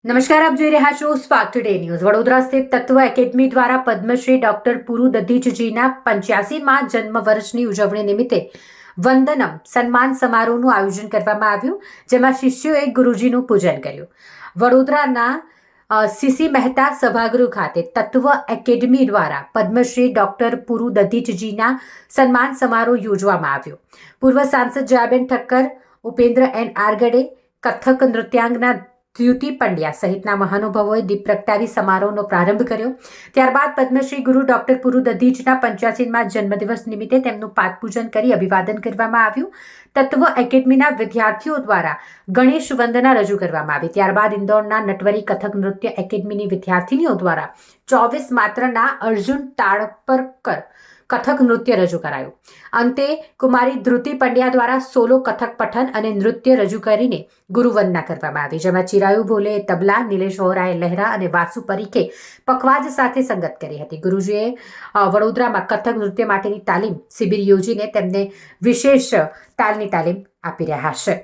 નમસ્કાર, આપ જોઈ રહ્યા છો સ્પાર્ક ટુડે ન્યૂઝ. વડોદરા સ્થિત તત્વ એકેડમી દ્વારા પદ્મશ્રી ડોક્ટર પુરુ દધીચજીના 85મા જન્મ વર્ષની ઉજવણી નિમિત્તે વંદનમ સન્માન સમારોહનું આયોજન કરવામાં આવ્યું, જેમાં શિષ્યોએ ગુરુજીનું પૂજન કર્યું. વડોદરાના સીસી મહેતા સભાગૃહ ખાતે તત્વ એકેડમી દ્વારા પદ્મશ્રી ડોક્ટર પુરુ દધીચજીના સન્માન સમારોહ યોજવામાં આવ્યો. પૂર્વ સાંસદ જયાબેન ઠક્કર, ઉપેન્દ્ર એન આરગડે, કથક નૃત્યાંગના દ્યુતિ પંડ્યા સહિતના મહાનુભાવોએ દીપ પ્રગટાવી સમારોહનો પ્રારંભ કર્યો. ત્યારબાદ પદ્મશ્રી ગુરુ ડોક્ટર પુરુ દધીચના 85મા જન્મદિવસ નિમિત્તે તેમનું પાદપૂજન કરી અભિવાદન કરવામાં આવ્યું. તત્વ એકેડમીના વિદ્યાર્થીઓ દ્વારા ગણેશ વંદના રજૂ કરવામાં આવી. ત્યારબાદ ઇન્દોરના નટવરી કથક નૃત્ય એકેડમીની વિદ્યાર્થીનીઓ દ્વારા 24 માત્રના અર્જુન તાડપરકર કથક નૃત્ય રજૂ કરાયું. અંતે કુમારી ધૃતિ પંડ્યા દ્વારા સોલો કથક પઠન અને નૃત્ય રજૂ કરીને ગુરુવંદના કરવામાં આવી, જેમાં ચિરાયુ ભોલે તબલા, નિલેશ વોરાએ લહેરા અને વાસુ પરીખે પખવાજ સાથે સંગત કરી હતી. ગુરુજીએ વડોદરામાં કથક નૃત્ય માટેની તાલીમ શિબિર યોજીને તેમને વિશેષ તાલની તાલીમ આપી રહ્યા છે.